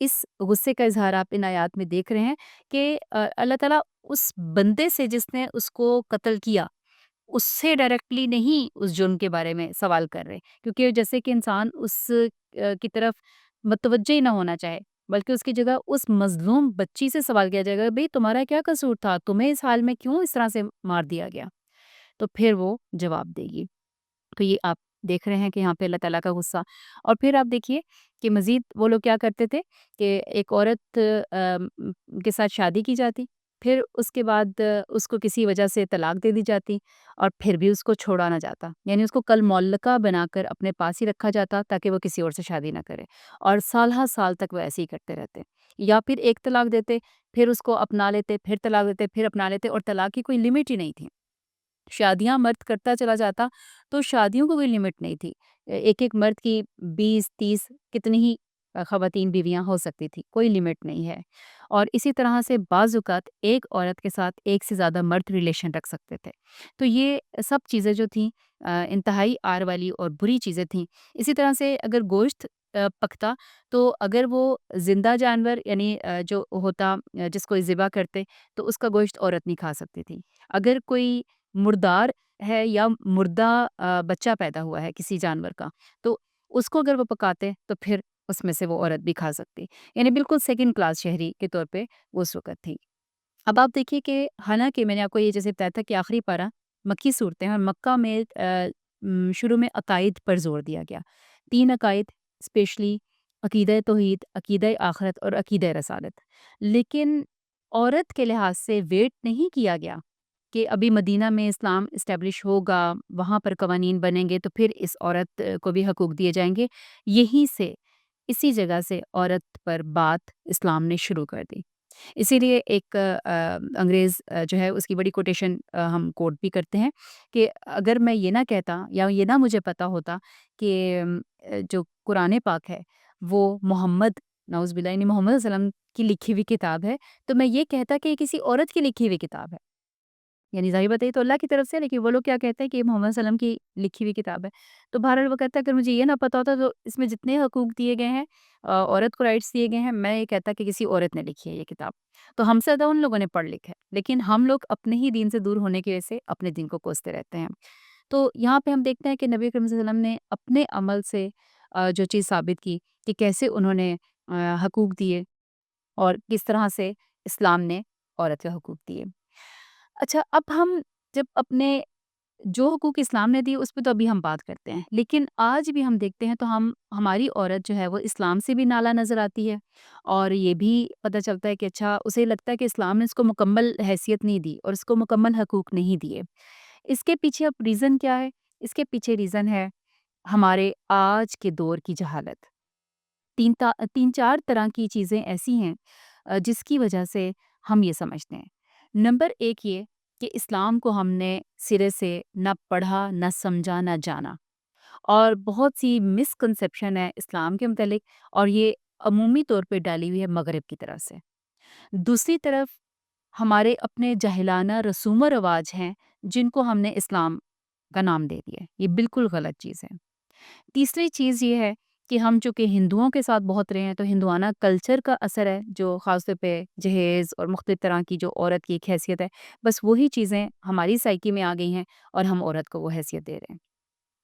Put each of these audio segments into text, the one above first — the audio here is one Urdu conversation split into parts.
اس غصے کا اظہار آپ ان آیات میں دیکھ رہے ہیں کہ اللہ تعالیٰ اس بندے سے جس نے اس کو قتل کیا اس سے ڈائریکٹلی نہیں اس جرم کے بارے میں سوال کر رہے، کیونکہ جیسے کہ انسان اس کی طرف متوجہ ہی نہ ہونا چاہے، بلکہ اس کی جگہ اس مظلوم بچی سے سوال کیا جائے گا، بھئی تمہارا کیا قصور تھا، تمہیں اس حال میں کیوں اس طرح سے مار دیا گیا؟ تو پھر وہ جواب دے گی۔ تو یہ آپ دیکھ رہے ہیں کہ یہاں پہ اللہ تعالیٰ کا غصہ۔ اور پھر آپ دیکھیے کہ مزید وہ لوگ کیا کرتے تھے کہ ایک عورت کے ساتھ شادی کی جاتی، پھر اس کے بعد اس کو کسی وجہ سے طلاق دے دی جاتی، اور پھر بھی اس کو چھوڑا نہ جاتا، یعنی اس کو کل معلقہ بنا کر اپنے پاس ہی رکھا جاتا تاکہ وہ کسی اور سے شادی نہ کرے، اور سال ہر سال تک وہ ایسے ہی کرتے رہتے، یا پھر ایک طلاق دیتے، پھر اس کو اپنا لیتے، پھر طلاق دیتے، پھر اپنا لیتے، اور طلاق کی کوئی لمٹ ہی نہیں تھی۔ شادیاں مرد کرتا چلا جاتا تو شادیوں کو کوئی لمٹ نہیں تھی، ایک ایک مرد کی 20 30 کتنی ہی خواتین بیویاں ہو سکتی تھی، کوئی لمٹ نہیں ہے۔ اور اسی طرح سے بعض اوقات ایک عورت کے ساتھ ایک سے زیادہ مرد ریلیشن رکھ سکتے تھے۔ تو یہ سب چیزیں جو تھیں انتہائی آر والی اور بری چیزیں تھیں۔ اسی طرح سے اگر گوشت پکتا تو اگر وہ زندہ جانور یعنی جو ہوتا جس کو ذبح کرتے تو اس کا گوشت عورت نہیں کھا سکتی تھی۔ اگر کوئی مردار ہے یا مردہ بچہ پیدا ہوا ہے کسی جانور کا، تو اس کو اگر وہ پکاتے تو پھر اس میں سے وہ عورت بھی کھا سکتی، یعنی بالکل سیکنڈ کلاس شہری کے طور پہ وہ اس وقت تھی۔ اب آپ دیکھیے کہ حالانکہ میں نے آپ کو یہ جیسے بتایا تھا کہ آخری پارہ مکی صورتیں ہیں، اور مکہ میں شروع میں عقائد پر زور دیا گیا، 3 عقائد اسپیشلی عقیدہ توحید، عقیدہ آخرت اور عقیدہ رسالت، لیکن عورت کے لحاظ سے ویٹ نہیں کیا گیا کہ ابھی مدینہ میں اسلام اسٹیبلش ہوگا، وہاں پر قوانین بنیں گے تو پھر اس عورت کو بھی حقوق دیے جائیں گے، یہیں سے اسی جگہ سے عورت پر بات اسلام نے شروع کر دی۔ اسی لیے ایک انگریز جو ہے اس کی بڑی کوٹیشن ہم کوٹ بھی کرتے ہیں کہ اگر میں یہ نہ کہتا یا یہ نہ مجھے پتا ہوتا کہ جو قرآن پاک ہے وہ محمد نعوذ باللہ یعنی محمد صلی اللہ علیہ وسلم کی لکھی ہوئی کتاب ہے، تو میں یہ کہتا کہ یہ کسی عورت کی لکھی ہوئی کتاب ہے، یعنی ظاہر بات ہے یہ تو اللہ کی طرف سے ہے، لیکن وہ لوگ کیا کہتے ہیں کہ یہ محمد صلی اللہ علیہ وسلم کی لکھی ہوئی کتاب ہے۔ تو بہرحال وہ کہتا ہے اگر مجھے یہ نہ پتا ہوتا تو اس میں جتنے حقوق دیے گئے ہیں، عورت کو رائٹس دیے گئے ہیں، میں یہ کہتا کہ کسی عورت نے لکھی ہے یہ کتاب۔ تو ہم سے زیادہ ان لوگوں نے پڑھ لکھا ہے، لیکن ہم لوگ اپنے ہی دین سے دور ہونے کی وجہ سے اپنے دین کو کوستے رہتے ہیں۔ تو یہاں پہ ہم دیکھتے ہیں کہ نبی کریم صلی اللہ علیہ وسلم نے اپنے عمل سے جو چیز ثابت کی کہ کیسے انہوں نے حقوق دیے اور کس طرح سے اسلام نے عورت کے حقوق دیے۔ اچھا، اب ہم جب اپنے جو حقوق اسلام نے دیے اس پہ تو ابھی ہم بات کرتے ہیں، لیکن آج بھی ہم دیکھتے ہیں تو ہماری عورت جو ہے وہ اسلام سے بھی نالا نظر آتی ہے، اور یہ بھی پتہ چلتا ہے کہ اچھا اسے لگتا ہے کہ اسلام نے اس کو مکمل حیثیت نہیں دی اور اس کو مکمل حقوق نہیں دیے۔ اس کے پیچھے اب ریزن کیا ہے؟ اس کے پیچھے ریزن ہے ہمارے آج کے دور کی جہالت۔ تین چار طرح کی چیزیں ایسی ہیں جس کی وجہ سے ہم یہ سمجھتے ہیں۔ نمبر ایک یہ کہ اسلام کو ہم نے سرے سے نہ پڑھا، نہ سمجھا، نہ جانا، اور بہت سی مسکنسیپشن ہے اسلام کے متعلق، اور یہ عمومی طور پہ ڈالی ہوئی ہے مغرب کی طرف سے۔ دوسری طرف ہمارے اپنے جاہلانہ رسوم و رواج ہیں جن کو ہم نے اسلام کا نام دے دیا ہے، یہ بالکل غلط چیز ہے۔ تیسری چیز یہ ہے کہ ہم چونکہ ہندوؤں کے ساتھ بہت رہے ہیں تو ہندوانہ کلچر کا اثر ہے، جو خاص طور پہ جہیز اور مختلف طرح کی جو عورت کی ایک حیثیت ہے، بس وہی چیزیں ہماری سائیکی میں آ گئی ہیں اور ہم عورت کو وہ حیثیت دے رہے ہیں۔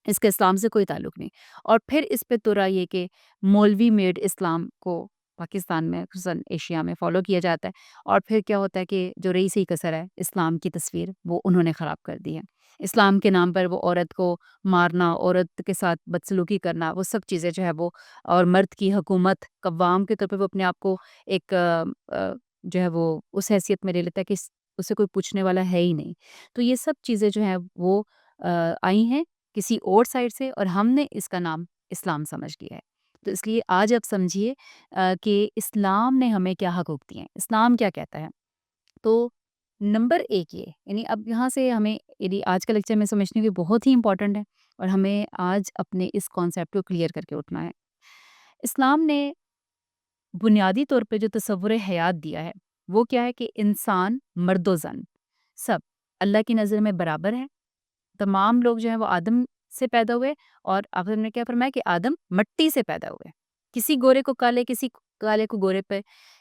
اس کا اسلام سے کوئی تعلق نہیں۔ اور پھر اس پہ تورا یہ کہ مولوی میڈ اسلام کو پاکستان میں خصوصاً ایشیا میں فالو کیا جاتا ہے، اور پھر کیا ہوتا ہے کہ جو رئیسی کسر ہے اسلام کی تصویر وہ انہوں نے خراب کر دی ہے۔ اسلام کے نام پر وہ عورت کو مارنا، عورت کے ساتھ بدسلوکی کرنا، وہ سب چیزیں جو ہے وہ، اور مرد کی حکومت قوام کے طور پہ وہ اپنے آپ کو ایک جو ہے وہ اس حیثیت میں لے لیتا ہے کہ اسے کوئی پوچھنے والا ہے ہی نہیں۔ تو یہ سب چیزیں جو ہیں وہ آئی ہیں کسی اور سائڈ سے، اور ہم نے اس کا نام اسلام سمجھ لیا ہے۔ تو اس لیے آج اب سمجھیے کہ اسلام نے ہمیں کیا حقوق دیے ہیں، اسلام کیا کہتا ہے۔ تو نمبر ایک یہ، یعنی اب یہاں سے ہمیں، یعنی آج کا لیکچر میں سمجھنے کی بہت ہی امپورٹنٹ ہے، اور ہمیں آج اپنے اس کانسیپٹ کو کلیئر کر کے اٹھنا ہے۔ اسلام نے بنیادی طور پہ جو تصور حیات دیا ہے وہ کیا ہے کہ انسان مرد و زن سب اللہ کی نظر میں برابر ہیں۔ تمام لوگ جو ہیں وہ آدم سے پیدا ہوئے، اور آپ نے کیا فرمایا کہ آدم مٹی سے پیدا ہوئے، کسی گورے کو کالے، کسی کالے کو گورے پہ،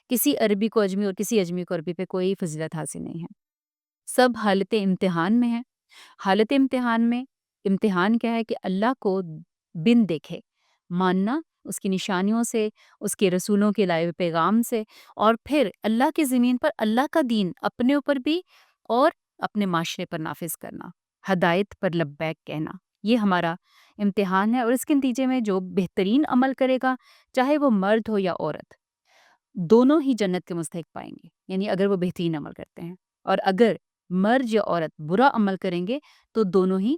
کسی عربی کو اجمی اور کسی اجمی کو عربی پہ کوئی فضیلت حاصل نہیں ہے۔ سب حالت امتحان میں ہیں۔ حالت امتحان میں امتحان کیا ہے کہ اللہ کو بن دیکھے ماننا، اس کی نشانیوں سے، اس کے رسولوں کے لائے ہوئے پیغام سے، اور پھر اللہ کی زمین پر اللہ کا دین اپنے اوپر بھی اور اپنے معاشرے پر نافذ کرنا، ہدایت پر لبیک کہنا، یہ ہمارا امتحان ہے۔ اور اس کے نتیجے میں جو بہترین عمل کرے گا، چاہے وہ مرد ہو یا عورت، دونوں ہی جنت کے مستحق پائیں گے، یعنی اگر وہ بہترین عمل کرتے ہیں۔ اور اگر مرد یا عورت برا عمل کریں گے تو دونوں ہی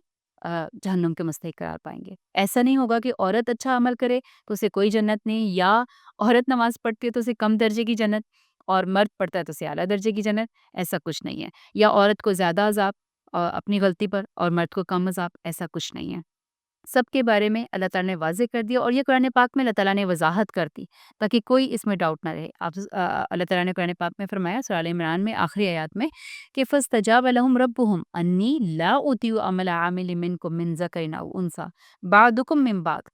جہنم کے مستحق قرار پائیں گے۔ ایسا نہیں ہوگا کہ عورت اچھا عمل کرے تو اسے کوئی جنت نہیں، یا عورت نماز پڑھتی ہے تو اسے کم درجے کی جنت، اور مرد پڑھتا ہے تو اسے اعلیٰ درجے کی جنت۔ ایسا کچھ نہیں ہے۔ یا عورت کو زیادہ عذاب اپنی غلطی پر، اور مرد کو کم عذاب، ایسا کچھ نہیں ہے۔ سب کے بارے میں اللہ تعالیٰ نے واضح کر دیا، اور یہ قرآن پاک میں اللہ تعالیٰ نے وضاحت کر دی تاکہ کوئی اس میں ڈاؤٹ نہ رہے۔ اللہ تعالیٰ نے قرآن پاک میں فرمایا سورہ آل عمران میں آخری آیات میں کہ فَاسْتَجَابَ لَهُمْ رَبُّهُمْ أَنِّي لَا أُضِيعُ عَمَلَ عَامِلٍ مِّنكُم مِّن ذَكَرٍ أَوْ أُنثَىٰ بَعْضُكُم مِّن بَعْضٍ،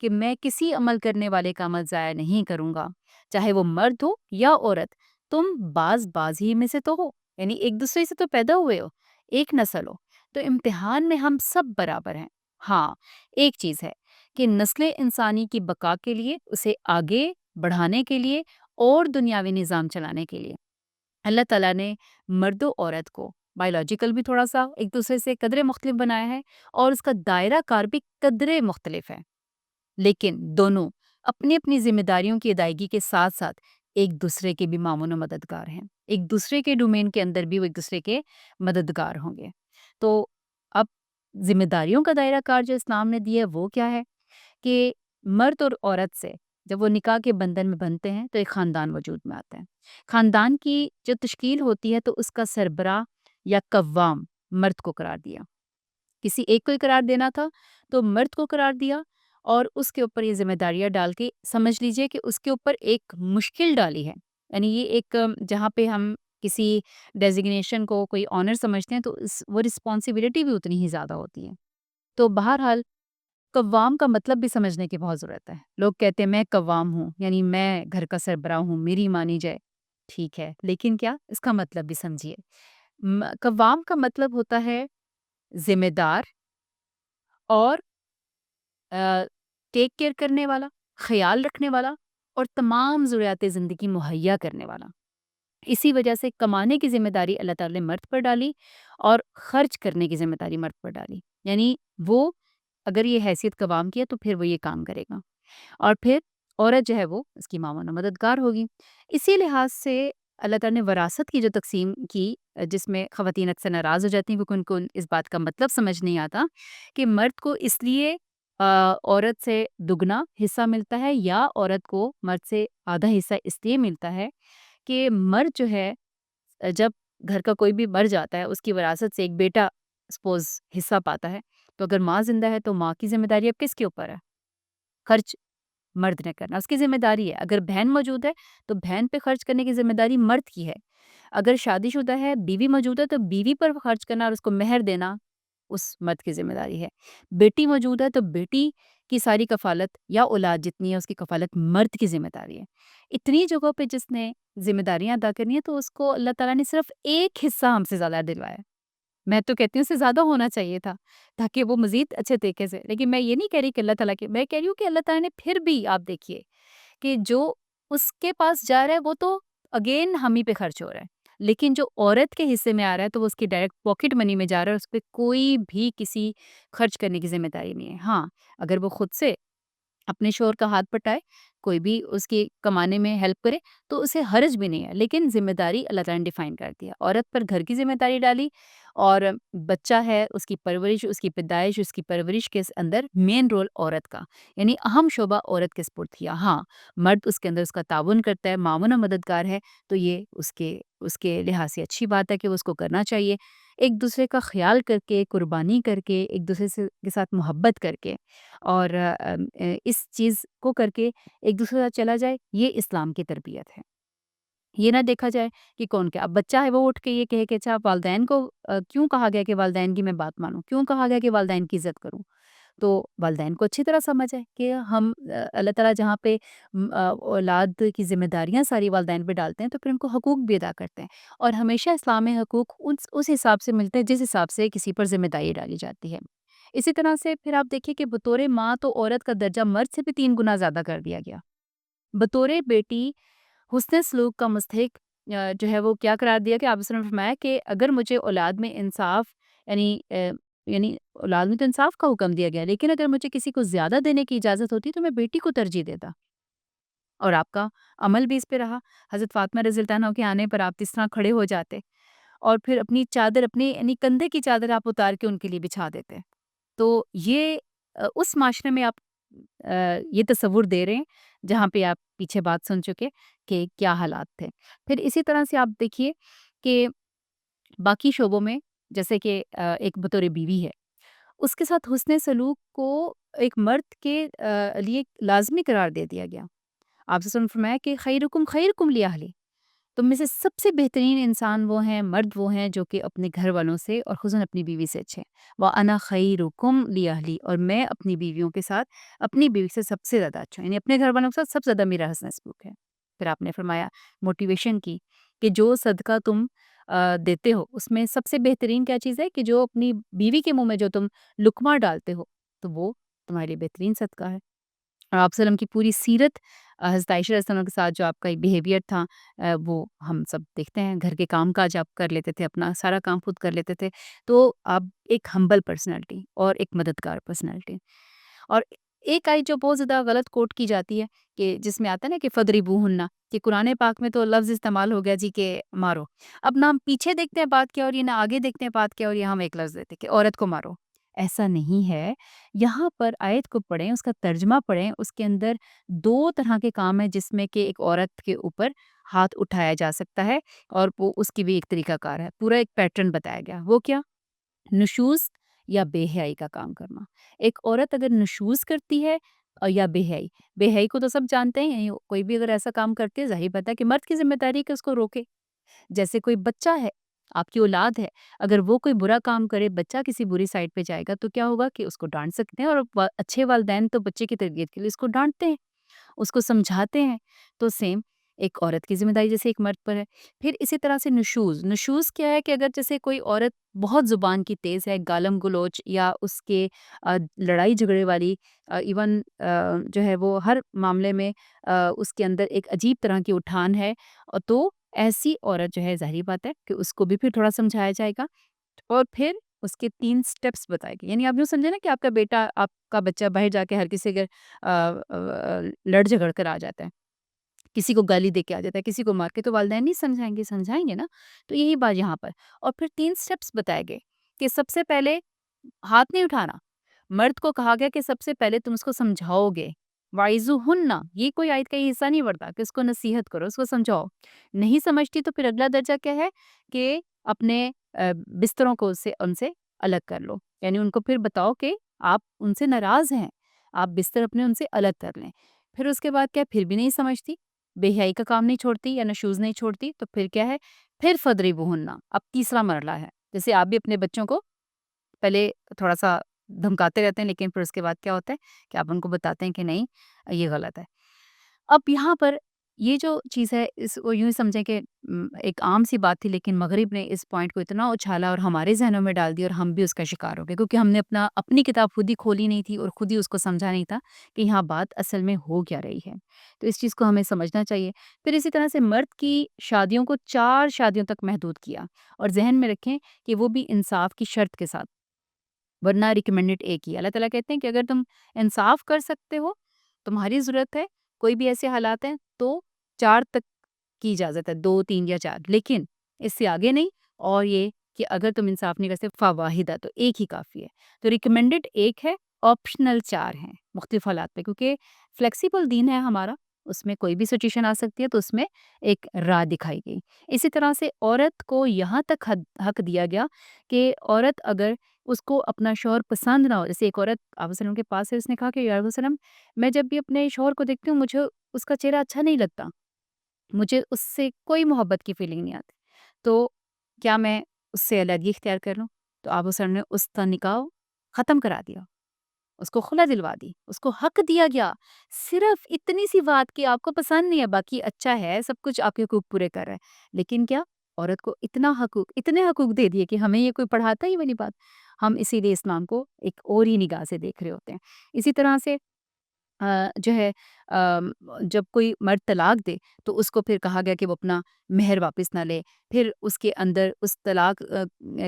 کہ میں کسی عمل کرنے والے کا عمل ضائع نہیں کروں گا، چاہے وہ مرد ہو یا عورت، تم بعض ہی میں سے تو ہو، یعنی ایک دوسرے سے تو پیدا ہوئے ہو، ایک نسل ہو، تو امتحان میں ہم سب برابر ہیں۔ ہاں، ایک چیز ہے کہ نسل انسانی کی بقا کے لیے، اسے آگے بڑھانے کے لیے اور دنیاوی نظام چلانے کے لیے اللہ تعالیٰ نے مرد و عورت کو بائیولوجیکل بھی تھوڑا سا ایک دوسرے سے قدرے مختلف بنایا ہے، اور اس کا دائرہ کار بھی قدرے مختلف ہے، لیکن دونوں اپنی اپنی ذمہ داریوں کی ادائیگی کے ساتھ ساتھ ایک دوسرے کے بھی معاون و مددگار ہیں۔ ایک دوسرے کے ڈومین کے اندر بھی وہ ایک دوسرے کے مددگار ہوں گے۔ تو اب ذمہ داریوں کا دائرہ کار جو اسلام نے دیا ہے وہ کیا ہے کہ مرد اور عورت سے جب وہ نکاح کے بندھن میں بنتے ہیں تو ایک خاندان وجود میں آتا ہے۔ خاندان کی جو تشکیل ہوتی ہے تو اس کا سربراہ یا قوام مرد کو قرار دیا، کسی ایک کو ہی قرار دینا تھا تو مرد کو قرار دیا، اور اس کے اوپر یہ ذمہ داریاں ڈال کے سمجھ لیجئے کہ اس کے اوپر ایک مشکل ڈالی ہے، یعنی یہ ایک جہاں پہ ہم کسی ڈیزگنیشن کو کوئی آنر سمجھتے ہیں تو وہ رسپانسبلٹی بھی اتنی ہی زیادہ ہوتی ہے۔ تو بہرحال قوام کا مطلب بھی سمجھنے کی بہت ضرورت ہے۔ لوگ کہتے ہیں میں قوام ہوں، یعنی میں گھر کا سربراہ ہوں، میری مانی جائے، ٹھیک ہے، لیکن کیا اس کا مطلب بھی سمجھیے۔ قوام کا مطلب ہوتا ہے ذمہ دار اور ٹیک کیئر کرنے والا، خیال رکھنے والا، اور تمام ضروریات زندگی مہیا کرنے والا۔ اسی وجہ سے کمانے کی ذمہ داری اللہ تعالیٰ نے مرد پر ڈالی، اور خرچ کرنے کی ذمہ داری مرد پر ڈالی، یعنی وہ اگر یہ حیثیت قوام کی ہے تو پھر وہ یہ کام کرے گا، اور پھر عورت جو ہے وہ اس کی معاون و مددگار ہوگی۔ اسی لحاظ سے اللہ تعالیٰ نے وراثت کی جو تقسیم کی، جس میں خواتین اکثر ناراض ہو جاتی ہیں کیونکہ ان کو اس بات کا مطلب سمجھ نہیں آتا کہ مرد کو اس لیے عورت سے دگنا حصہ ملتا ہے، یا عورت کو مرد سے آدھا حصہ اس لیے ملتا ہے کہ مرد جو ہے جب گھر کا کوئی بھی مر جاتا ہے اس کی وراثت سے ایک بیٹا سپوز حصہ پاتا ہے، تو اگر ماں زندہ ہے تو ماں کی ذمہ داری اب کس کے اوپر ہے؟ خرچ مرد نے کرنا، اس کی ذمہ داری ہے۔ اگر بہن موجود ہے تو بہن پہ خرچ کرنے کی ذمہ داری مرد کی ہے۔ اگر شادی شدہ ہے، بیوی موجود ہے تو بیوی پر خرچ کرنا اور اس کو مہر دینا اس مرد کی ذمہ داری ہے۔ بیٹی موجود ہے تو بیٹی کی ساری کفالت یا اولاد جتنی ہے اس کی کفالت مرد کی ذمہ داری ہے۔ اتنی جگہوں پہ جس نے ذمہ داریاں ادا کرنی ہے تو اس کو اللہ تعالیٰ نے صرف ایک حصہ ہم سے زیادہ دلوایا ہے۔ میں تو کہتی ہوں اسے زیادہ ہونا چاہیے تھا تاکہ وہ مزید اچھے طریقے سے، لیکن میں یہ نہیں کہہ رہی کہ اللہ تعالیٰ کے، میں کہہ رہی ہوں کہ اللہ تعالیٰ نے پھر بھی آپ دیکھیے کہ جو اس کے پاس جا رہا ہے وہ تو اگین ہم ہی پہ خرچ ہو رہا ہے، لیکن جو عورت کے حصے میں آ رہا ہے تو وہ اس کی ڈائریکٹ پاکٹ منی میں جا رہا ہے، اس پہ کوئی بھی کسی خرچ کرنے کی ذمہ داری نہیں ہے۔ ہاں، اگر وہ خود سے اپنے شوہر کا ہاتھ پٹائے، کوئی بھی اس کی کمانے میں ہیلپ کرے تو اسے حرج بھی نہیں ہے، لیکن ذمہ داری اللہ تعالیٰ نے ڈیفائن کر دیا، عورت پر گھر کی ذمہ داری ڈالی، اور بچہ ہے اس کی پرورش، اس کی پیدائش، اس کی پرورش کے اندر مین رول عورت کا، یعنی اہم شعبہ عورت کے سپرد کیا۔ ہاں، مرد اس کے اندر اس کا تعاون کرتا ہے، معاون و مددگار ہے، تو یہ اس کے لحاظ سے اچھی بات ہے کہ وہ اس کو کرنا چاہیے، ایک دوسرے کا خیال کر کے، قربانی کر کے، ایک دوسرے کے ساتھ محبت کر کے، اور اس چیز کو کر کے ایک دوسرے کے ساتھ چلا جائے، یہ اسلام کی تربیت ہے۔ یہ نہ دیکھا جائے کہ کون کیا، اب بچہ ہے وہ اٹھ کے یہ کہے کہ اچھا والدین کو کیوں کہا گیا کہ والدین کی میں بات مانوں، کیوں کہا گیا کہ والدین کی عزت کروں، تو والدین کو اچھی طرح سمجھ ہے کہ ہم اللہ تعالیٰ جہاں پہ اولاد کی ذمہ داریاں ساری والدین پہ ڈالتے ہیں تو پھر ان کو حقوق بھی ادا کرتے ہیں، اور ہمیشہ اسلام میں حقوق اس حساب سے ملتے ہیں جس حساب سے کسی پر ذمہ داری ڈالی جاتی ہے۔ اسی طرح سے پھر آپ دیکھیے کہ بطور ماں تو عورت کا درجہ مرد سے بھی 3 گنا زیادہ کر دیا گیا۔ بطور بیٹی حسن سلوک کا مستحق جو ہے وہ کیا قرار دیا کہ آپ نے فرمایا کہ اگر مجھے اولاد میں انصاف یعنی یعنی اولاد میں تو انصاف کا حکم دیا گیا، لیکن اگر مجھے کسی کو زیادہ دینے کی اجازت ہوتی تو میں بیٹی کو ترجیح دیتا، اور آپ کا عمل بھی اس پہ رہا۔ حضرت فاطمہ رضی اللہ عنہ کے آنے پر آپ اس طرح کھڑے ہو جاتے اور پھر اپنی چادر اپنی یعنی کندھے کی چادر آپ اتار کے ان کے لیے بچھا دیتے۔ تو یہ اس معاشرے میں آپ یہ تصور دے رہے ہیں جہاں پہ آپ پیچھے بات سن چکے کہ کیا حالات تھے۔ پھر اسی طرح سے آپ دیکھیے کہ باقی شعبوں میں جیسے کہ ایک بطور بیوی ہے، اس کے ساتھ حسن سلوک کو ایک مرد کے لیے لازمی قرار دے دیا گیا۔ آپ سے فرمایا کہ خیرکم خیرکم لاہلی، تم میں سے سب سے بہترین انسان وہ ہیں، مرد وہ ہیں جو کہ اپنے گھر والوں سے اور خصوصاً اپنی بیوی سے اچھے ہیں۔ وَأَنَا خَيْرُكُمْ لِأَهْلِي، اور میں اپنی بیویوں کے ساتھ اپنی بیوی سے سب سے زیادہ اچھا ہوں، یعنی اپنے گھر والوں کے ساتھ سب سے زیادہ میرا حسن سلوک ہے۔ پھر آپ نے فرمایا موٹیویشن کی کہ جو صدقہ تم دیتے ہو اس میں سب سے بہترین کیا چیز ہے کہ جو اپنی بیوی کے منہ میں جو تم لقمہ ڈالتے ہو تو وہ تمہارے لیے بہترین صدقہ ہے۔ اور آپ وسلم کی پوری سیرت حضرت عائشہ رضی اللہ عنہ کے ساتھ جو آپ کا بیہیویئر تھا وہ ہم سب دیکھتے ہیں، گھر کے کام کاج آپ کر لیتے تھے، اپنا سارا کام خود کر لیتے تھے، تو آپ ایک ہمبل پرسنالٹی اور ایک مددگار پرسنالٹی۔ اور ایک آیت جو بہت زیادہ غلط کوٹ کی جاتی ہے کہ جس میں آتا ہے نا کہ فَضْرِبُوهُنَّ، کہ قرآن پاک میں تو لفظ استعمال ہو گیا جی کہ مارو، اب نہ ہم پیچھے دیکھتے ہیں بات کیا اور یہ نہ آگے دیکھتے ہیں بات کیا اور یہ ہم ایک لفظ دیتے ہیں کہ عورت کو مارو، ایسا نہیں ہے۔ یہاں پر آیت کو پڑھیں، اس کا ترجمہ پڑھیں، اس کے اندر 2 طرح کے کام ہیں جس میں کہ ایک عورت کے اوپر ہاتھ اٹھایا جا سکتا ہے، اور وہ اس کی بھی ایک طریقہ کار ہے، پورا ایک پیٹرن بتایا گیا۔ وہ کیا؟ نشوز یا بے حیائی کا کام کرنا۔ ایک عورت اگر نشوز کرتی ہے اور یا بے حیائی کو تو سب جانتے ہیں، یعنی کوئی بھی اگر ایسا کام کرتی ہے ظاہر بات ہے کہ مرد کی ذمہ داری ہے کہ اس کو روکے۔ جیسے کوئی بچہ ہے، آپ کی اولاد ہے، اگر وہ کوئی برا کام کرے، بچہ کسی بری سائڈ پہ جائے گا تو کیا ہوگا کہ اس کو ڈانٹ سکتے ہیں، اور اچھے والدین تو بچے کی تربیت کے لیے اس کو ڈانٹتے ہیں، اس کو سمجھاتے ہیں۔ تو سیم ایک عورت کی ذمہ داری جیسے ایک مرد پر ہے۔ پھر اسی طرح سے نشوز کیا ہے کہ اگر جیسے کوئی عورت بہت زبان کی تیز ہے، گالم گلوچ یا اس کے لڑائی جھگڑے والی، ایون جو ہے وہ ہر معاملے میں اس کے اندر ایک عجیب طرح کی اٹھان ہے، اور تو ایسی عورت جو ہے ظاہری بات ہے کہ اس کو بھی پھر تھوڑا سمجھایا جائے گا، اور پھر اس کے 3 سٹیپس بتائے گے۔ یعنی آپ یوں سمجھے نا کہ آپ کا بیٹا، آپ کا بچہ باہر جا کے ہر کسی کے لڑ جھگڑ کر آ جاتا ہے، کسی کو گالی دے کے آ جاتا ہے، کسی کو مار کے، تو والدین نہیں سمجھائیں گے نا۔ تو یہی بات یہاں پر، اور پھر 3 سٹیپس بتائے گئے کہ سب سے پہلے ہاتھ نہیں اٹھانا، مرد کو کہا گیا کہ سب سے پہلے تم اس کو سمجھاؤ گے۔ وَعِظُوهُنَّ، یہ کوئی آیت کا یہ حصہ نہیں بڑھتا کہ اس کو نصیحت کرو، اس کو سمجھاؤ۔ نہیں سمجھتی تو پھر اگلا درجہ کیا ہے کہ اپنے بستروں کو ان سے الگ کر لو، یعنی ان کو پھر بتاؤ کہ آپ ان سے ناراض ہیں، آپ بستر اپنے ان سے الگ کر لیں۔ پھر اس کے بعد کیا، پھر بھی نہیں سمجھتی، بے حیائی کا کام نہیں چھوڑتی یا نشوز نہیں چھوڑتی، تو پھر کیا ہے، پھر فَضْرِبُوهُنَّ، اب تیسرا مرحلہ ہے۔ جیسے آپ بھی اپنے بچوں کو پہلے تھوڑا سا دھمکاتے رہتے ہیں، لیکن پھر اس کے بعد کیا ہوتا ہے کہ آپ ان کو بتاتے ہیں کہ نہیں یہ غلط ہے۔ اب یہاں پر یہ جو چیز ہے اس کو یوں ہی سمجھیں کہ ایک عام سی بات تھی، لیکن مغرب نے اس پوائنٹ کو اتنا اچھالا اور ہمارے ذہنوں میں ڈال دیا، اور ہم بھی اس کا شکار ہو گئے، کیونکہ ہم نے اپنی کتاب خود ہی کھولی نہیں تھی اور خود ہی اس کو سمجھا نہیں تھا کہ یہاں بات اصل میں ہو کیا رہی ہے۔ تو اس چیز کو ہمیں سمجھنا چاہیے۔ پھر اسی طرح سے مرد کی شادیوں کو 4 شادیوں تک محدود کیا، اور ذہن میں رکھیں کہ وہ بھی انصاف کی شرط کے ساتھ، ورنہ ریکمینڈڈ ایک ہی۔ اللہ تعالیٰ کہتے ہیں کہ اگر تم انصاف کر سکتے ہو، تمہاری ضرورت ہے، کوئی بھی ایسے حالات ہیں تو 4 تک کی اجازت ہے، 2 3 یا 4، لیکن اس سے آگے نہیں۔ اور یہ کہ اگر تم انصاف نہیں کر سکتے فواحدہ، تو ایک ہی کافی ہے۔ تو ریکمینڈڈ ایک ہے، آپشنل 4 ہیں مختلف حالات پہ، کیونکہ فلیکسیبل دین ہے ہمارا، اس میں کوئی بھی سچویشن آ سکتی ہے، تو اس میں ایک راہ دکھائی گئی۔ اسی طرح سے عورت کو یہاں تک حق دیا گیا کہ عورت اگر اس کو اپنا شوہر پسند نہ ہو، جیسے ایک عورت آپ وسلم کے پاس ہے، اس نے کہا کہ یا وسلم، میں جب بھی اپنے شوہر کو دیکھتی ہوں مجھے اس کا چہرہ اچھا نہیں لگتا، مجھے اس سے کوئی محبت کی فیلنگ نہیں آتی، تو کیا میں اس سے علیحدگی اختیار کر لوں؟ تو آپ وسلم نے اس کا نکاح ختم کرا دیا، اس کو خلا دلوا دی، اس کو حق دیا گیا، صرف اتنی سی بات کہ آپ کو پسند نہیں ہے، باقی اچھا ہے، سب کچھ آپ کے حقوق پورے کر رہا ہے، لیکن کیا عورت کو اتنے حقوق دے دیے کہ ہمیں یہ کوئی پڑھاتا ہی والی بات۔ ہم اسی لیے اسلام کو ایک اور ہی نگاہ سے دیکھ رہے ہوتے ہیں۔ اسی طرح سے جو ہے ام، جب کوئی مرد طلاق دے تو اس کو پھر کہا گیا کہ وہ اپنا مہر واپس نہ لے، پھر اس کے اندر اس طلاق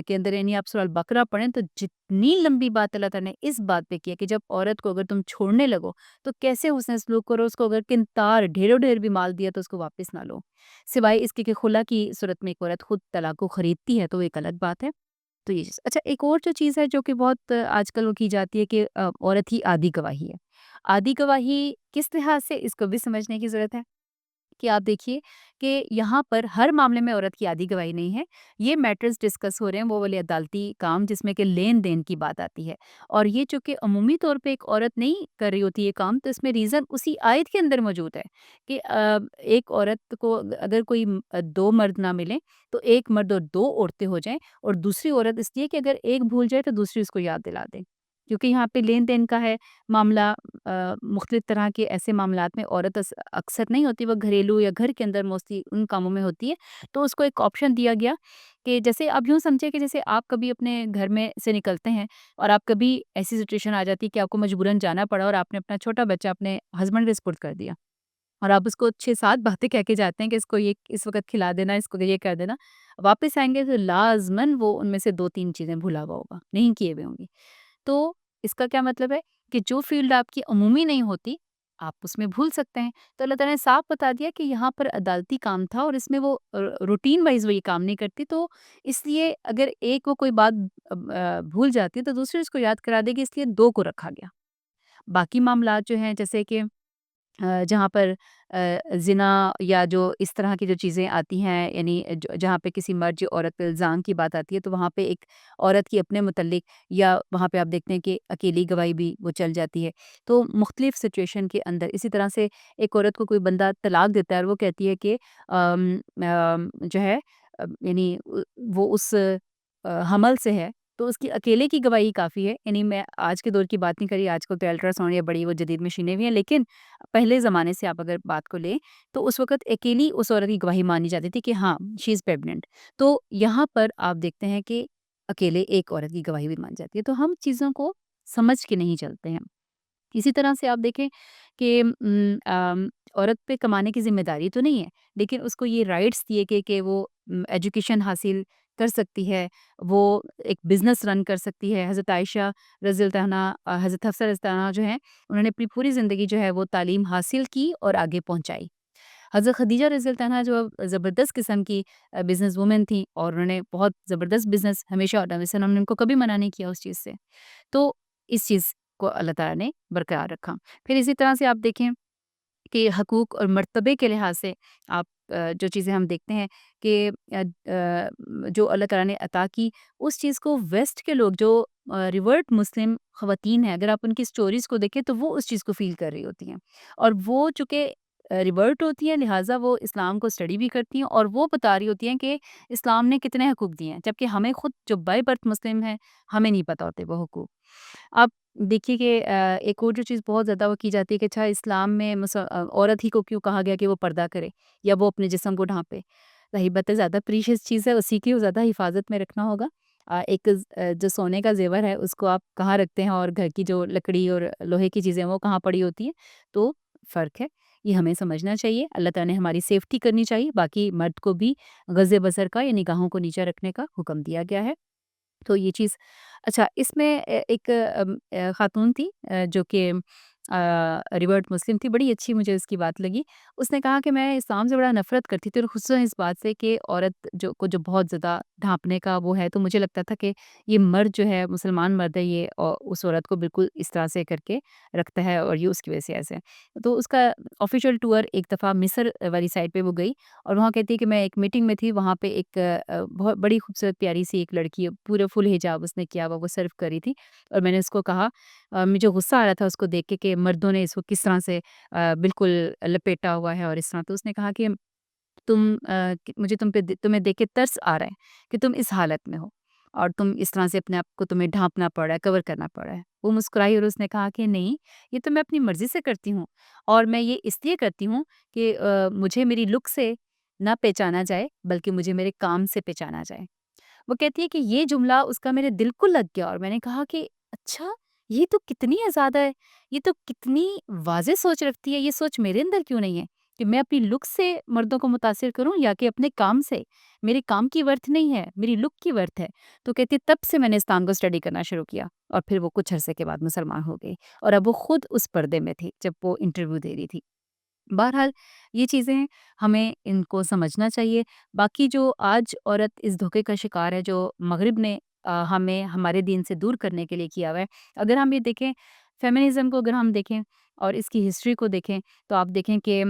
کے اندر یعنی آپ سورہ البقرہ پڑھیں تو جتنی لمبی بات اللہ تعالیٰ نے اس بات پہ کیا کہ جب عورت کو اگر تم چھوڑنے لگو تو کیسے حسن سلوک کرو، اس کو اگر کنتار ڈھیروں ڈھیر بھی مال دیا تو اس کو واپس نہ لو، سوائے اس کے کہ خلا کی صورت میں ایک عورت خود طلاق کو خریدتی ہے تو ایک الگ بات ہے۔ تو یہ چیز اچھا، ایک اور جو چیز ہے جو کہ بہت آج کل وہ کی جاتی ہے کہ عورت ہی آدھی گواہی ہے۔ آدھی گواہی کس لحاظ سے، اس کو بھی سمجھنے کی ضرورت ہے کہ آپ دیکھیے کہ یہاں پر ہر معاملے میں عورت کی آدھی گواہی نہیں ہے۔ یہ میٹرز ڈسکس ہو رہے ہیں وہ والے عدالتی کام جس میں کہ لین دین کی بات آتی ہے، اور یہ چونکہ عمومی طور پہ ایک عورت نہیں کر رہی ہوتی یہ کام، تو اس میں ریزن اسی آیت کے اندر موجود ہے کہ ایک عورت کو اگر کوئی دو مرد نہ ملیں تو ایک مرد اور دو عورتیں ہو جائیں، اور دوسری عورت اس لیے کہ اگر ایک بھول جائے تو دوسری اس کو یاد دلا دے، کیونکہ یہاں پہ لین دین کا ہے معاملہ۔ مختلف طرح کے ایسے معاملات میں عورت اکثر نہیں ہوتی، وہ گھریلو یا گھر کے اندر موسٹلی ان کاموں میں ہوتی ہے، تو اس کو ایک آپشن دیا گیا کہ جیسے آپ یوں سمجھے کہ جیسے آپ کبھی اپنے گھر میں سے نکلتے ہیں اور آپ کبھی ایسی سچویشن آ جاتی ہے کہ آپ کو مجبوراً جانا پڑا اور آپ نے اپنا چھوٹا بچہ اپنے ہسبینڈ کے سپرد کر دیا، اور آپ اس کو 6-7 باتیں کہہ کے جاتے ہیں کہ اس کو یہ اس وقت کھلا دینا، اس کو یہ کر دینا، واپس آئیں گے تو لازماً وہ ان میں سے 2-3 چیزیں بھولا ہوا ہوگا، نہیں کیے ہوئے ہوں گی۔ تو اس کا کیا مطلب ہے کہ جو فیلڈ آپ کی عمومی نہیں ہوتی آپ اس میں بھول سکتے ہیں، تو اللہ تعالیٰ نے صاف بتا دیا کہ یہاں پر عدالتی کام تھا اور اس میں وہ روٹین وائز وہ یہ کام نہیں کرتی، تو اس لیے اگر ایک وہ کوئی بات بھول جاتی ہے تو دوسری اس کو یاد کرا دے گی، اس لیے دو کو رکھا گیا۔ باقی معاملات جو ہیں جیسے کہ جہاں پر زنا یا جو اس طرح کی جو چیزیں آتی ہیں، یعنی جہاں پہ کسی مرد یا عورت پہ الزام کی بات آتی ہے تو وہاں پہ ایک عورت کی اپنے متعلق یا وہاں پہ آپ دیکھتے ہیں کہ اکیلی گواہی بھی وہ چل جاتی ہے، تو مختلف سچویشن کے اندر اسی طرح سے ایک عورت کو کوئی بندہ طلاق دیتا ہے اور وہ کہتی ہے کہ جو ہے یعنی وہ اس حمل سے ہے تو اس کی اکیلے کی گواہی کافی ہے، یعنی میں آج کے دور کی بات نہیں کری، آج کل تو الٹرا ساؤنڈ یا بڑی وہ جدید مشینیں بھی ہیں، لیکن پہلے زمانے سے آپ اگر بات کو لیں تو اس وقت اکیلی اس عورت کی گواہی مانی جاتی تھی کہ ہاں شی از پریگننٹ، تو یہاں پر آپ دیکھتے ہیں کہ اکیلے ایک عورت کی گواہی بھی مان جاتی ہے، تو ہم چیزوں کو سمجھ کے نہیں چلتے ہیں۔ اسی طرح سے آپ دیکھیں کہ عورت پہ کمانے کی ذمہ داری تو نہیں ہے، لیکن اس کو یہ رائٹس دیے کہ وہ ایجوکیشن حاصل کر سکتی ہے، وہ ایک بزنس رن کر سکتی ہے۔ حضرت عائشہ رضی اللہ عنہا، حضرت حفصہ رضی اللہ عنہا جو ہیں انہوں نے اپنی پوری زندگی جو ہے وہ تعلیم حاصل کی اور آگے پہنچائی۔ حضرت خدیجہ رضی اللہ عنہا جو زبردست قسم کی بزنس وومن تھیں اور انہوں نے بہت زبردست بزنس ہمیشہ ویسے انہوں نے ان کو کبھی منع نہیں کیا اس چیز سے، تو اس چیز کو اللہ تعالیٰ نے برقرار رکھا۔ پھر اسی طرح سے آپ دیکھیں کہ حقوق اور مرتبے کے لحاظ سے آپ جو چیزیں ہم دیکھتے ہیں کہ جو اللہ تعالیٰ نے عطا کی اس چیز کو ویسٹ کے لوگ جو ریورٹ مسلم خواتین ہیں، اگر آپ ان کی سٹوریز کو دیکھیں تو وہ اس چیز کو فیل کر رہی ہوتی ہیں، اور وہ چونکہ ریورٹ ہوتی ہیں لہٰذا وہ اسلام کو اسٹڈی بھی کرتی ہیں اور وہ بتا رہی ہوتی ہیں کہ اسلام نے کتنے حقوق دیے ہیں، جبکہ ہمیں خود جو بائی برتھ مسلم ہیں ہمیں نہیں پتہ ہوتے وہ حقوق۔ آپ دیکھیے کہ ایک اور جو چیز بہت زیادہ وہ کی جاتی ہے کہ اچھا اسلام میں عورت ہی کو کیوں کہا گیا کہ وہ پردہ کرے یا وہ اپنے جسم کو ڈھانپے، ظاہر بات ہے زیادہ پریشیس چیز ہے، اسی کی زیادہ حفاظت میں رکھنا ہوگا۔ ایک جو سونے کا زیور ہے اس کو آپ کہاں رکھتے ہیں اور گھر کی جو لکڑی اور لوہے کی چیزیں وہ کہاں پڑی ہوتی ہیں، تو فرق ہے، یہ ہمیں سمجھنا چاہیے۔ اللہ تعالیٰ نے ہماری سیفٹی کرنی چاہیے، باقی مرد کو بھی غض بصر کا یا نگاہوں کو نیچے رکھنے کا حکم دیا گیا ہے، تو یہ چیز اچھا اس میں ایک خاتون تھی جو کہ ریورٹ مسلم تھی، بڑی اچھی مجھے اس کی بات لگی۔ اس نے کہا کہ میں اسلام سے بڑا نفرت کرتی تھی اور خصوصاً اس بات سے کہ عورت جو بہت زیادہ ڈھانپنے کا وہ ہے، تو مجھے لگتا تھا کہ یہ مرد جو ہے مسلمان مرد ہے یہ اس عورت کو بالکل اس طرح سے کر کے رکھتا ہے اور یہ اس کی وجہ سے ایسے ہے۔ تو اس کا آفیشیل ٹور ایک دفعہ مصر والی سائڈ پہ وہ گئی اور وہاں کہتی ہے کہ میں ایک میٹنگ میں تھی، وہاں پہ ایک بہت بڑی خوبصورت پیاری سی ایک لڑکی پورے فل حجاب اس نے کیا ہوا وہ سرو کر رہی تھی، اور میں نے اس کو کہا مجھے غصہ آ رہا تھا اس کو دیکھ کے کہ مردوں نے اس کو کس طرح سے بالکل لپیٹا ہوا ہے اور اس طرح، تو اس نے کہا کہ مجھے تمہیں دیکھ کے ترس آ رہا ہے کہ تم اس حالت میں ہو اور تم اس طرح سے اپنے آپ کو تمہیں ڈھانپنا پڑ رہا ہے، کور کرنا پڑ رہا ہے۔ وہ مسکرائی اور اس نے کہا کہ نہیں، یہ تو میں اپنی مرضی سے کرتی ہوں، اور میں یہ اس لیے کرتی ہوں کہ مجھے میری لک سے نہ پہچانا جائے بلکہ مجھے میرے کام سے پہچانا جائے۔ وہ کہتی ہے کہ یہ جملہ اس کا میرے دل کو لگ گیا، اور میں نے کہا کہ اچھا، یہ تو کتنی آزادہ ہے، یہ تو کتنی واضح سوچ رکھتی ہے، یہ سوچ میرے اندر کیوں نہیں ہے کہ میں اپنی لک سے مردوں کو متاثر کروں یا کہ اپنے کام سے؟ میرے کام کی ورتھ نہیں ہے، میری لک کی ورتھ ہے۔ تو کہتی ہے تب سے میں نے اسلام کو اسٹڈی کرنا شروع کیا، اور پھر وہ کچھ عرصے کے بعد مسلمان ہو گئی، اور اب وہ خود اس پردے میں تھی جب وہ انٹرویو دے رہی تھی۔ بہرحال یہ چیزیں ہمیں ان کو سمجھنا چاہیے۔ باقی جو آج عورت اس دھوکے کا شکار ہے جو مغرب نے ہمیں ہمارے دین سے دور کرنے کے لیے کیا ہوا ہے۔ اگر ہم یہ دیکھیں، فیمنزم کو اگر ہم دیکھیں اور اس کی ہسٹری کو دیکھیں، تو آپ دیکھیں کہ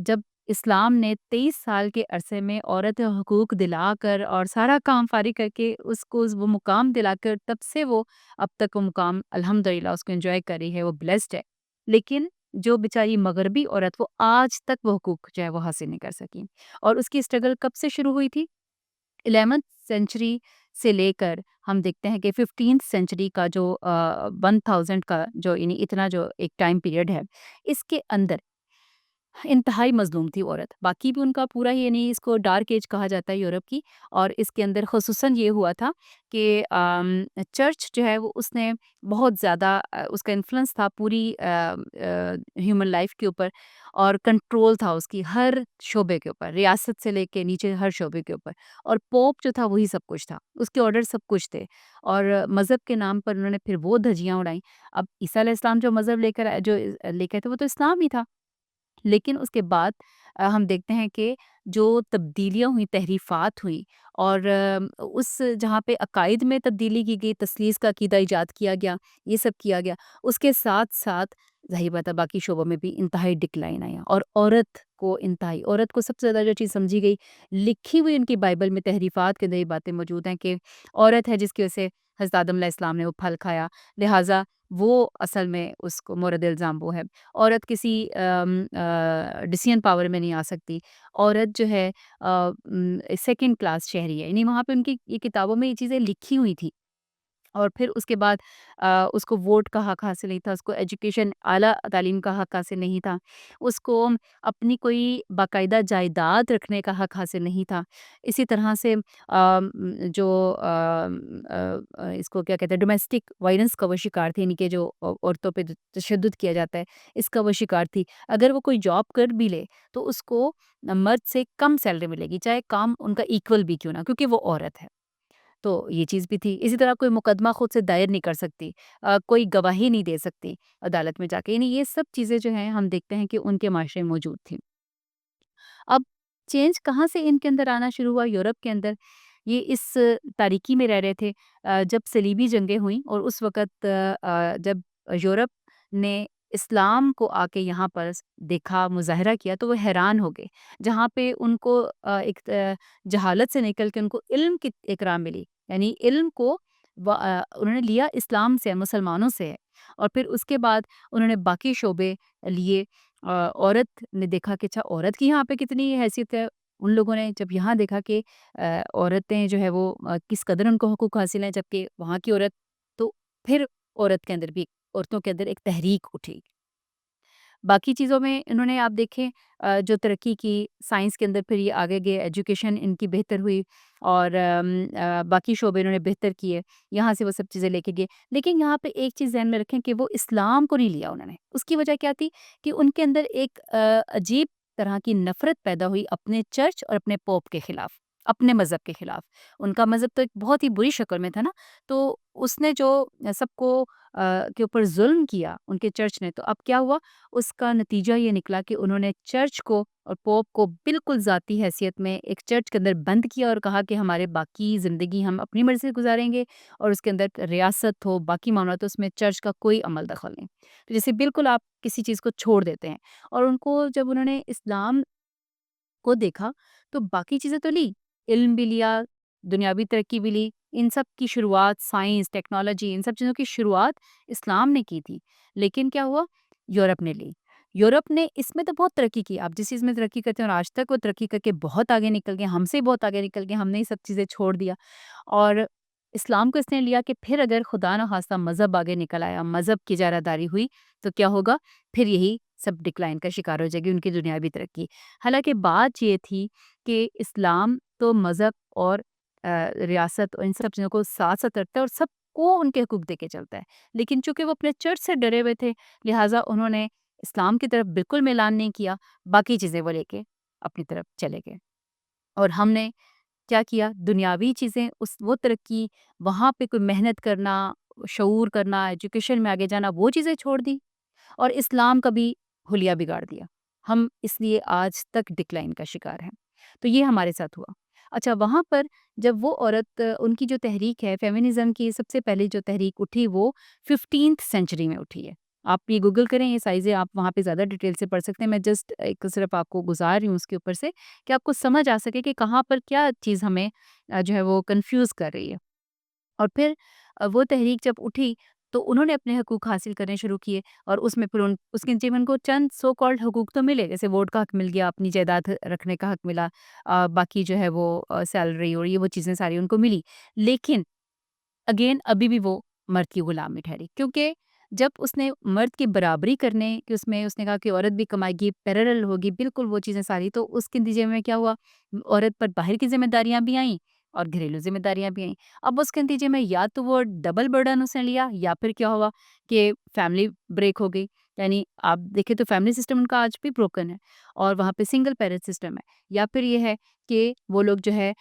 جب اسلام نے 23 سال کے عرصے میں عورت حقوق دلا کر اور سارا کام فارغ کر کے اس کو وہ مقام دلا کر، تب سے وہ اب تک وہ مقام الحمدللہ اس کو انجوائے کر رہی ہے، وہ بلیسڈ ہے۔ لیکن جو بیچاری مغربی عورت، وہ آج تک وہ حقوق جو ہے وہ حاصل نہیں کر سکی، اور اس کی اسٹرگل کب سے شروع ہوئی تھی؟ 11ویں سینچری سے لے کر ہم دیکھتے ہیں کہ 15 سینچری کا جو 1000 کا جو یعنی اتنا جو ایک ٹائم پیریڈ ہے، اس کے اندر انتہائی مظلوم تھی عورت۔ باقی بھی ان کا پورا ہی یعنی اس کو ڈارک ایج کہا جاتا ہے یورپ کی، اور اس کے اندر خصوصاً یہ ہوا تھا کہ چرچ جو ہے وہ اس نے بہت زیادہ اس کا انفلوئنس تھا پوری ہیومن لائف کے اوپر، اور کنٹرول تھا اس کی ہر شعبے کے اوپر، ریاست سے لے کے نیچے ہر شعبے کے اوپر، اور پوپ جو تھا وہی سب کچھ تھا، اس کے آرڈر سب کچھ تھے، اور مذہب کے نام پر انہوں نے پھر وہ دھجیاں اڑائیں۔ اب عیسیٰ علیہ السلام جو مذہب لے کر تھے وہ تو اسلام ہی تھا، لیکن اس کے بعد ہم دیکھتے ہیں کہ جو تبدیلیاں ہوئیں، تحریفات ہوئیں، اور اس جہاں پہ عقائد میں تبدیلی کی گئی، تثلیث کا عقیدہ ایجاد کیا گیا، یہ سب کیا گیا، اس کے ساتھ ساتھ ظاہر بات ہے باقی شعبوں میں بھی انتہائی ڈکلائن آیا، اور عورت کو سب سے زیادہ جو چیز سمجھی گئی، لکھی ہوئی ان کی بائبل میں تحریفات کے اندر یہ باتیں موجود ہیں کہ عورت ہے جس کی وجہ سے حضرت آدم علیہ السلام نے وہ پھل کھایا، لہٰذا وہ اصل میں اس کو مورد الزام وہ ہے۔ عورت کسی ڈسیزن پاور میں نہیں آ سکتی، عورت جو ہے سیکنڈ کلاس شہری ہے، یعنی وہاں پہ ان کی یہ کتابوں میں یہ چیزیں لکھی ہوئی تھی۔ اور پھر اس کے بعد اس کو ووٹ کا حق حاصل نہیں تھا، اس کو ایجوکیشن اعلیٰ تعلیم کا حق حاصل نہیں تھا، اس کو اپنی کوئی باقاعدہ جائیداد رکھنے کا حق حاصل نہیں تھا۔ اسی طرح سے جو اس کو کیا کہتے ہیں ڈومیسٹک وائلنس کا وہ شکار تھی، یعنی کہ جو عورتوں پہ تشدد کیا جاتا ہے اس کا وہ شکار تھی۔ اگر وہ کوئی جاب کر بھی لے تو اس کو مرد سے کم سیلری ملے گی، چاہے کام ان کا ایکول بھی کیوں نہ، کیونکہ وہ عورت ہے۔ تو یہ چیز بھی تھی۔ اسی طرح کوئی مقدمہ خود سے دائر نہیں کر سکتی، کوئی گواہی نہیں دے سکتی عدالت میں جا کے، یعنی یہ سب چیزیں جو ہیں ہم دیکھتے ہیں کہ ان کے معاشرے میں موجود تھیں۔ اب چینج کہاں سے ان کے اندر آنا شروع ہوا یورپ کے اندر؟ یہ اس تاریکی میں رہ رہے تھے جب صلیبی جنگیں ہوئیں، اور اس وقت جب یورپ نے اسلام کو آ کے یہاں پر دیکھا، مظاہرہ کیا، تو وہ حیران ہو گئے، جہاں پہ ان کو ایک جہالت سے نکل کے ان کو علم کی ایک راہ ملی، یعنی علم کو انہوں نے لیا اسلام سے، مسلمانوں سے ہے، اور پھر اس کے بعد انہوں نے باقی شعبے لیے۔ عورت نے دیکھا کہ اچھا عورت کی یہاں پہ کتنی حیثیت ہے، ان لوگوں نے جب یہاں دیکھا کہ عورتیں جو ہے وہ کس قدر ان کو حقوق حاصل ہیں جبکہ وہاں کی عورت، تو پھر عورتوں کے اندر ایک تحریک اٹھی۔ باقی چیزوں میں انہوں نے آپ دیکھیں جو ترقی کی، سائنس کے اندر پھر یہ آگے گئے، ایجوکیشن ان کی بہتر ہوئی، اور باقی شعبے انہوں نے بہتر کیے، یہاں سے وہ سب چیزیں لے کے گئے۔ لیکن یہاں پہ ایک چیز ذہن میں رکھیں کہ وہ اسلام کو نہیں لیا انہوں نے۔ اس کی وجہ کیا تھی کہ ان کے اندر ایک عجیب طرح کی نفرت پیدا ہوئی اپنے چرچ اور اپنے پوپ کے خلاف، اپنے مذہب کے خلاف۔ ان کا مذہب تو ایک بہت ہی بری شکل میں تھا نا، تو اس نے جو سب کو کے اوپر ظلم کیا ان کے چرچ نے، تو اب کیا ہوا، اس کا نتیجہ یہ نکلا کہ انہوں نے چرچ کو اور پوپ کو بالکل ذاتی حیثیت میں ایک چرچ کے اندر بند کیا، اور کہا کہ ہمارے باقی زندگی ہم اپنی مرضی سے گزاریں گے، اور اس کے اندر ریاست ہو، باقی معاملات ہو، اس میں چرچ کا کوئی عمل دخل نہیں۔ تو جیسے بالکل آپ کسی چیز کو چھوڑ دیتے ہیں، اور ان کو جب انہوں نے اسلام کو دیکھا تو باقی چیزیں تو لی، علم بھی لیا، دنیاوی ترقی بھی لی، ان سب کی شروعات، سائنس، ٹیکنالوجی، ان سب چیزوں کی شروعات اسلام نے کی تھی، لیکن کیا ہوا، یورپ نے لی۔ یورپ نے اس میں تو بہت ترقی کی، آپ جس چیز میں ترقی کرتے ہیں، اور آج تک وہ ترقی کر کے بہت آگے نکل گئے، ہم سے بہت آگے نکل گئے، ہم نے یہ سب چیزیں چھوڑ دیا، اور اسلام کو اس نے لیا کہ پھر اگر خدا نہ خواستہ مذہب آگے نکل آیا، مذہب کی اجارہ ہوئی تو کیا ہوگا؟ پھر یہی سب ڈکلائن کا شکار ہو جائے گی ان کی دنیاوی ترقی۔ حالانکہ بات یہ تھی کہ اسلام تو مذہب اور ریاست اور ان سب چیزوں کو ساتھ ساتھ رکھتا ہے اور سب کو ان کے حقوق دے کے چلتا ہے، لیکن چونکہ وہ اپنے چرچ سے ڈرے ہوئے تھے، لہٰذا انہوں نے اسلام کی طرف بالکل میلان نہیں کیا، باقی چیزیں وہ لے کے اپنی طرف چلے گئے۔ اور ہم نے کیا کیا؟ دنیاوی چیزیں، وہ ترقی، وہاں پہ کوئی محنت کرنا، شعور کرنا، ایجوکیشن میں آگے جانا، وہ چیزیں چھوڑ دی اور اسلام کا بھی حلیہ بگاڑ دیا۔ ہم اس لیے آج تک ڈکلائن کا شکار ہیں۔ تو یہ ہمارے ساتھ ہوا۔ اچھا، وہاں پر جب وہ عورت، ان کی جو تحریک ہے فیمنزم کی، سب سے پہلے جو تحریک اٹھی وہ 15th سینچری میں اٹھی ہے۔ آپ یہ گوگل کریں، یہ سائزیں آپ وہاں پہ زیادہ ڈیٹیل سے پڑھ سکتے ہیں، میں جسٹ ایک صرف آپ کو گزار رہی ہوں اس کے اوپر سے کہ آپ کو سمجھ آ سکے کہ کہاں پر کیا چیز ہمیں جو ہے وہ کنفیوز کر رہی ہے۔ اور پھر وہ تحریک جب اٹھی تو انہوں نے اپنے حقوق حاصل کرنے شروع کیے، اور اس میں پھر اس کے نتیجے میں ان کو چند سو کالڈ حقوق تو ملے، جیسے ووٹ کا حق مل گیا، اپنی جائیداد رکھنے کا حق ملا، باقی جو ہے وہ سیلری اور یہ وہ چیزیں ساری ان کو ملی، لیکن اگین ابھی بھی وہ مرد کی غلامی ٹھہری، کیونکہ جب اس نے مرد کی برابری کرنے کہ اس نے کہا کہ عورت بھی کمائے گی، پیرالل ہوگی، بالکل وہ چیزیں ساری، تو اس کے نتیجے میں کیا ہوا؟ عورت پر باہر کی ذمہ داریاں بھی آئیں اور گھریلو ذمہ داریاں بھی آئیں۔ اب اس کے نتیجے میں یا تو وہ ڈبل برڈن اس نے لیا، یا پھر کیا ہوا کہ فیملی بریک ہو گئی۔ یعنی آپ دیکھیں تو فیملی سسٹم ان کا آج بھی بروکن ہے، اور وہاں پہ سنگل پیرنٹ سسٹم ہے، یا پھر یہ ہے کہ وہ لوگ جو ہے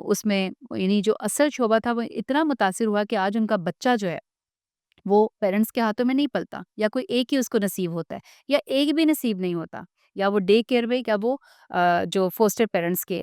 اس میں یعنی جو اصل شعبہ تھا وہ اتنا متاثر ہوا کہ آج ان کا بچہ جو ہے وہ پیرنٹس کے ہاتھوں میں نہیں پلتا، یا کوئی ایک ہی اس کو نصیب ہوتا ہے، یا ایک بھی نصیب نہیں ہوتا، یا وہ ڈے کیئر میں، یا وہ جو فوسٹر پیرنٹس کے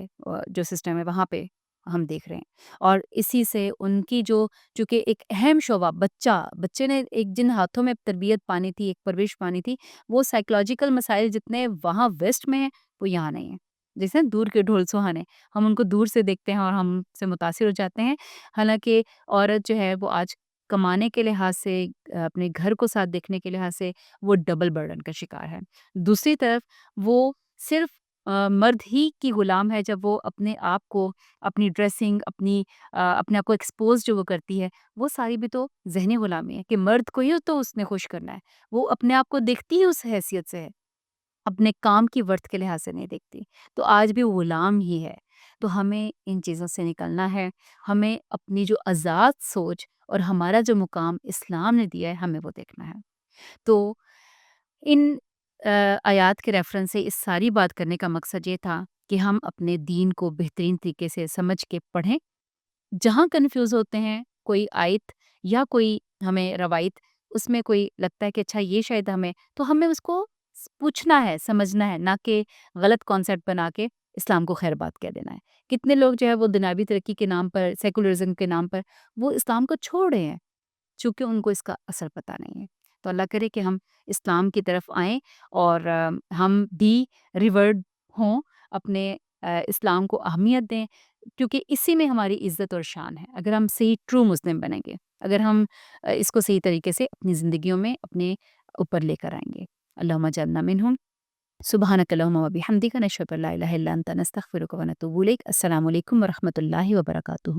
جو سسٹم ہے وہاں پہ ہم دیکھ رہے ہیں۔ اور اسی سے ان کی جو چونکہ ایک اہم شعبہ بچے نے ایک جن ہاتھوں میں تربیت پانی تھی، ایک پرورش پانی تھی، وہ سائیکولوجیکل مسائل جتنے وہاں ویسٹ میں ہیں وہ یہاں نہیں ہیں۔ جیسے دور کے ڈھول سہانے، ہم ان کو دور سے دیکھتے ہیں اور ہم سے متاثر ہو جاتے ہیں، حالانکہ عورت جو ہے وہ آج کمانے کے لحاظ سے، اپنے گھر کو ساتھ دیکھنے کے لحاظ سے وہ ڈبل برڈن کا شکار ہے۔ دوسری طرف وہ صرف مرد ہی کی غلام ہے جب وہ اپنے آپ کو، اپنی ڈریسنگ، اپنے آپ کو ایکسپوز جو وہ کرتی ہے، وہ ساری بھی تو ذہنی غلامی ہے کہ مرد کو ہی تو اس نے خوش کرنا ہے، وہ اپنے آپ کو دیکھتی ہی اس حیثیت سے ہے، اپنے کام کی ورتھ کے لحاظ سے نہیں دیکھتی، تو آج بھی وہ غلام ہی ہے۔ تو ہمیں ان چیزوں سے نکلنا ہے، ہمیں اپنی جو آزاد سوچ اور ہمارا جو مقام اسلام نے دیا ہے ہمیں وہ دیکھنا ہے۔ تو ان آیات کے ریفرنس سے اس ساری بات کرنے کا مقصد یہ تھا کہ ہم اپنے دین کو بہترین طریقے سے سمجھ کے پڑھیں، جہاں کنفیوز ہوتے ہیں کوئی آیت یا کوئی ہمیں روایت، اس میں کوئی لگتا ہے کہ اچھا یہ شاید ہمیں، تو ہمیں اس کو پوچھنا ہے، سمجھنا ہے، نہ کہ غلط کانسیپٹ بنا کے اسلام کو خیر بات کہہ دینا ہے۔ کتنے لوگ جو ہے وہ دنیاوی ترقی کے نام پر، سیکولرزم کے نام پر وہ اسلام کو چھوڑ رہے ہیں، چونکہ ان کو اس کا اثر پتہ نہیں ہے۔ تو اللہ کرے کہ ہم اسلام کی طرف آئیں اور ہم بھی ریورڈ ہوں، اپنے اسلام کو اہمیت دیں، کیونکہ اسی میں ہماری عزت اور شان ہے۔ اگر ہم صحیح ٹرو مسلم بنیں گے، اگر ہم اس کو صحیح طریقے سے اپنی زندگیوں میں اپنے اوپر لے کر آئیں گے۔ اللہم اجعلنا منہم۔ سبحانک اللہم و بحمدک، نشہد ان لا الہ الا انت، نستغفرک و نتوب الیک۔ السلام علیکم و رحمۃ اللہ وبرکاتہ۔